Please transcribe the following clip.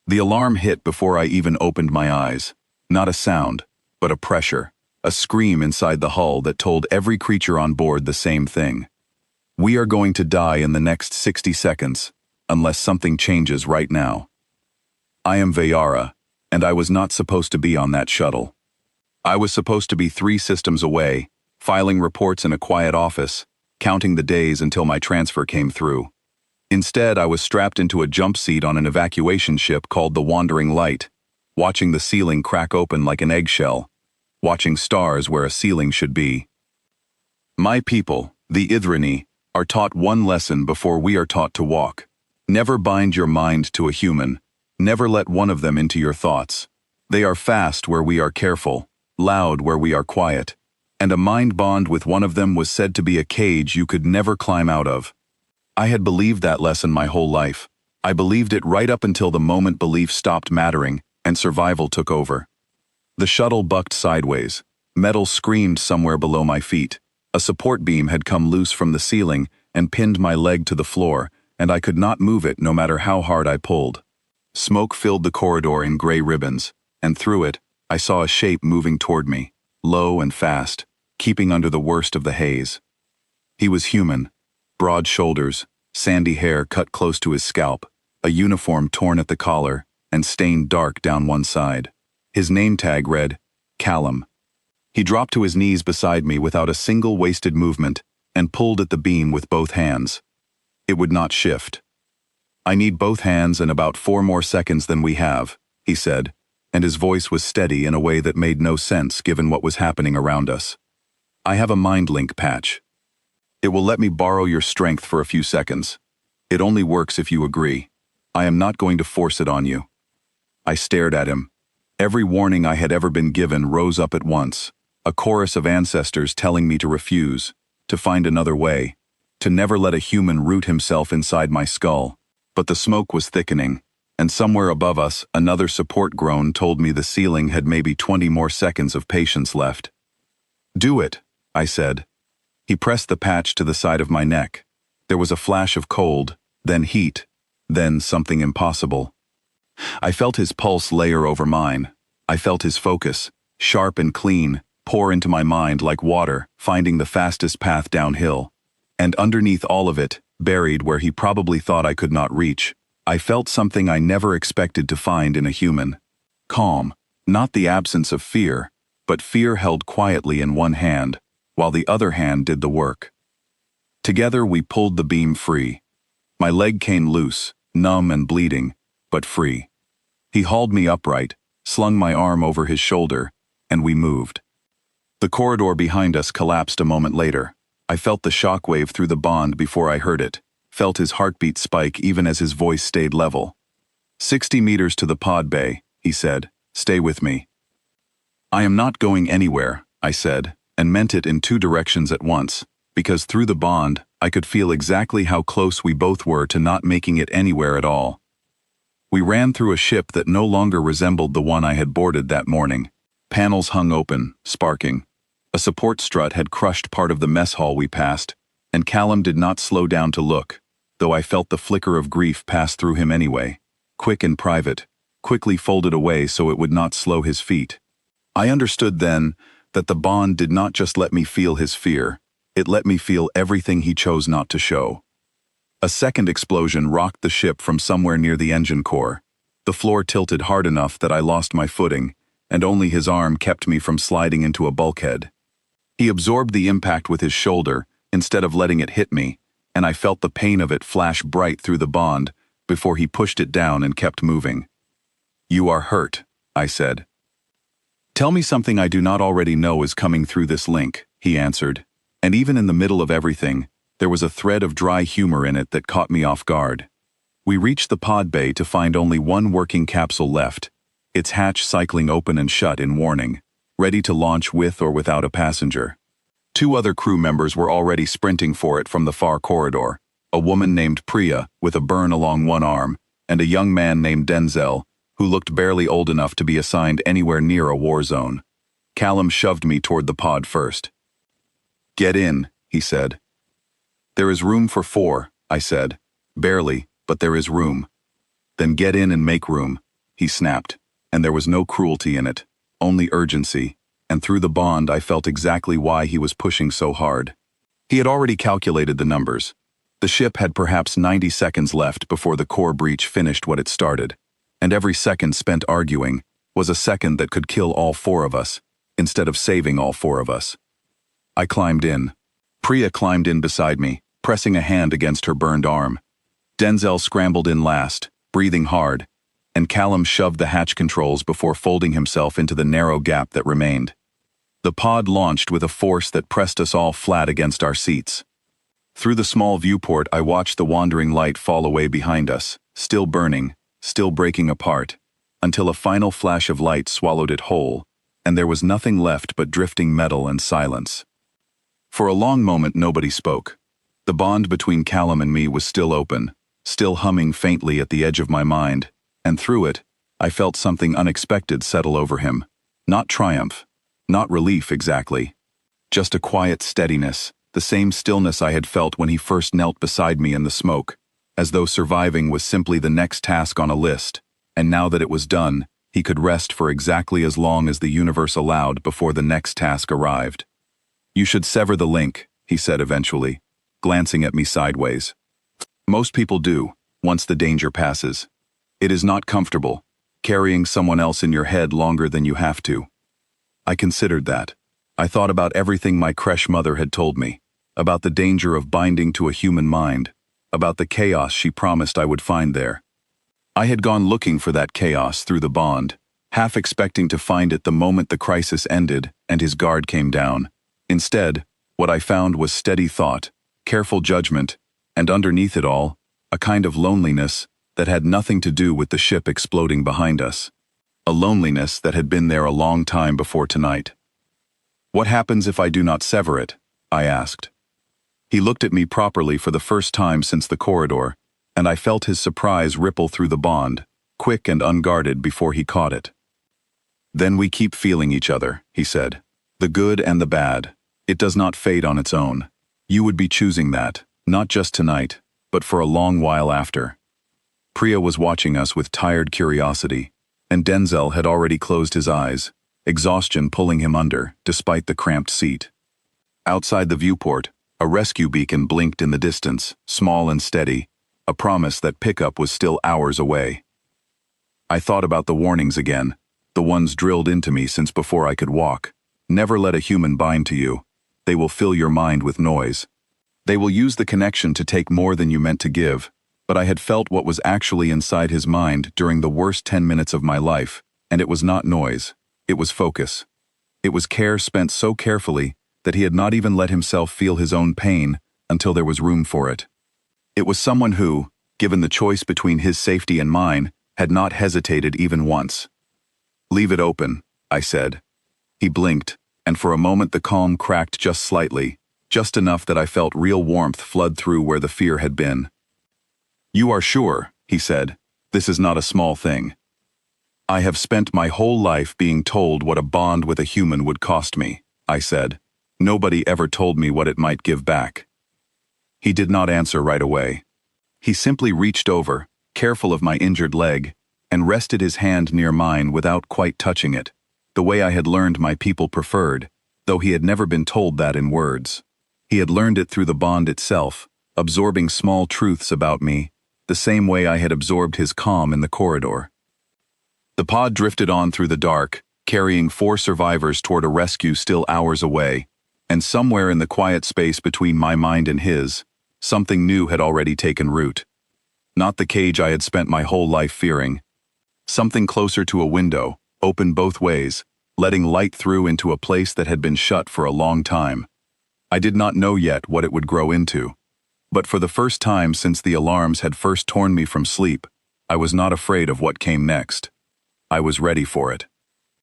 The alarm hit before I even opened my eyes. Not a sound, but a pressure, a scream inside the hull that told every creature on board the same thing. We are going to die in the next 60 seconds, unless something changes right now. I am Vayara, and I was not supposed to be on that shuttle. I was supposed to be 3 systems away, filing reports in a quiet office, counting the days until my transfer came through. Instead, I was strapped into a jump seat on an evacuation ship called the Wandering Light, watching the ceiling crack open like an eggshell, watching stars where a ceiling should be. My people, the Ithrani, are taught one lesson before we are taught to walk. Never bind your mind to a human. Never let one of them into your thoughts. They are fast where we are careful, loud where we are quiet, and a mind bond with one of them was said to be a cage you could never climb out of. I had believed that lesson my whole life. I believed it right up until the moment belief stopped mattering and survival took over. The shuttle bucked sideways. Metal screamed somewhere below my feet. A support beam had come loose from the ceiling and pinned my leg to the floor, and I could not move it no matter how hard I pulled. Smoke filled the corridor in gray ribbons, and through it, I saw a shape moving toward me, low and fast, keeping under the worst of the haze. He was human, broad shoulders, sandy hair cut close to his scalp, a uniform torn at the collar, and stained dark down one side. His name tag read, Callum. He dropped to his knees beside me without a single wasted movement and pulled at the beam with both hands. It would not shift. I need both hands and about 4 more seconds than we have, he said, and his voice was steady in a way that made no sense given what was happening around us. I have a mind link patch. It will let me borrow your strength for a few seconds. It only works if you agree. I am not going to force it on you. I stared at him. Every warning I had ever been given rose up at once, a chorus of ancestors telling me to refuse, to find another way, to never let a human root himself inside my skull. But the smoke was thickening, and somewhere above us, another support groan told me the ceiling had maybe 20 more seconds of patience left. Do it, I said. He pressed the patch to the side of my neck. There was a flash of cold, then heat, then something impossible. I felt his pulse layer over mine. I felt his focus, sharp and clean, pour into my mind like water, finding the fastest path downhill. And underneath all of it, buried where he probably thought I could not reach, I felt something I never expected to find in a human. Calm, not the absence of fear, but fear held quietly in one hand, while the other hand did the work. Together we pulled the beam free. My leg came loose, numb and bleeding, but free. He hauled me upright, slung my arm over his shoulder, and we moved. The corridor behind us collapsed a moment later. I felt the shockwave through the bond before I heard it, felt his heartbeat spike even as his voice stayed level. 60 meters to the pod bay, he said. Stay with me. I am not going anywhere, I said, and meant it in 2 directions at once, because through the bond, I could feel exactly how close we both were to not making it anywhere at all. We ran through a ship that no longer resembled the one I had boarded that morning. Panels hung open, sparking. A support strut had crushed part of the mess hall we passed, and Callum did not slow down to look, though I felt the flicker of grief pass through him anyway, quick and private, quickly folded away so it would not slow his feet. I understood then that the bond did not just let me feel his fear, it let me feel everything he chose not to show. A second explosion rocked the ship from somewhere near the engine core. The floor tilted hard enough that I lost my footing, and only his arm kept me from sliding into a bulkhead. He absorbed the impact with his shoulder instead of letting it hit me, and I felt the pain of it flash bright through the bond before he pushed it down and kept moving. You are hurt, I said. Tell me something I do not already know is coming through this link, he answered, and even in the middle of everything, there was a thread of dry humor in it that caught me off guard. We reached the pod bay to find only one working capsule left, its hatch cycling open and shut in warning, ready to launch with or without a passenger. 2 other crew members were already sprinting for it from the far corridor, a woman named Priya with a burn along one arm, and a young man named Denzel, who looked barely old enough to be assigned anywhere near a war zone. Callum shoved me toward the pod first. Get in, he said. There is room for 4, I said. Barely, but there is room. Then get in and make room, he snapped, and there was no cruelty in it, only urgency, and through the bond I felt exactly why he was pushing so hard. He had already calculated the numbers. The ship had perhaps 90 seconds left before the core breach finished what it started, and every second spent arguing was a second that could kill all four of us, instead of saving all four of us. I climbed in. Priya climbed in beside me, pressing a hand against her burned arm. Denzel scrambled in last, breathing hard, and Callum shoved the hatch controls before folding himself into the narrow gap that remained. The pod launched with a force that pressed us all flat against our seats. Through the small viewport, I watched the wandering light fall away behind us, still burning, still breaking apart, until a final flash of light swallowed it whole, and there was nothing left but drifting metal and silence. For a long moment nobody spoke. The bond between Callum and me was still open, still humming faintly at the edge of my mind, and through it, I felt something unexpected settle over him. Not triumph, not relief exactly. Just a quiet steadiness, the same stillness I had felt when he first knelt beside me in the smoke, as though surviving was simply the next task on a list, and now that it was done, he could rest for exactly as long as the universe allowed before the next task arrived. "You should sever the link," he said eventually, glancing at me sideways. "Most people do, once the danger passes. It is not comfortable, carrying someone else in your head longer than you have to." I considered that. I thought about everything my creche mother had told me, about the danger of binding to a human mind, about the chaos she promised I would find there. I had gone looking for that chaos through the bond, half expecting to find it the moment the crisis ended and his guard came down. Instead, what I found was steady thought, careful judgment, and underneath it all, a kind of loneliness that had nothing to do with the ship exploding behind us. A loneliness that had been there a long time before tonight. "What happens if I do not sever it?" I asked. He looked at me properly for the first time since the corridor, and I felt his surprise ripple through the bond, quick and unguarded before he caught it. "Then we keep feeling each other," he said. "The good and the bad. It does not fade on its own. You would be choosing that, not just tonight, but for a long while after." Priya was watching us with tired curiosity, and Denzel had already closed his eyes, exhaustion pulling him under, despite the cramped seat. Outside the viewport, a rescue beacon blinked in the distance, small and steady, a promise that pickup was still hours away. I thought about the warnings again, the ones drilled into me since before I could walk. Never let a human bind to you. They will fill your mind with noise. They will use the connection to take more than you meant to give, but I had felt what was actually inside his mind during the worst 10 minutes of my life, and it was not noise. It was focus. It was care spent so carefully that he had not even let himself feel his own pain until there was room for it. It was someone who, given the choice between his safety and mine, had not hesitated even once. "Leave it open," I said. He blinked, and for a moment the calm cracked just slightly, just enough that I felt real warmth flood through where the fear had been. "You are sure," he said. "This is not a small thing." "I have spent my whole life being told what a bond with a human would cost me," I said. "Nobody ever told me what it might give back." He did not answer right away. He simply reached over, careful of my injured leg, and rested his hand near mine without quite touching it, the way I had learned my people preferred, though he had never been told that in words. He had learned it through the bond itself, absorbing small truths about me, the same way I had absorbed his calm in the corridor. The pod drifted on through the dark, carrying 4 survivors toward a rescue still hours away, and somewhere in the quiet space between my mind and his, something new had already taken root. Not the cage I had spent my whole life fearing. Something closer to a window, open both ways, letting light through into a place that had been shut for a long time. I did not know yet what it would grow into. But for the first time since the alarms had first torn me from sleep, I was not afraid of what came next. I was ready for it.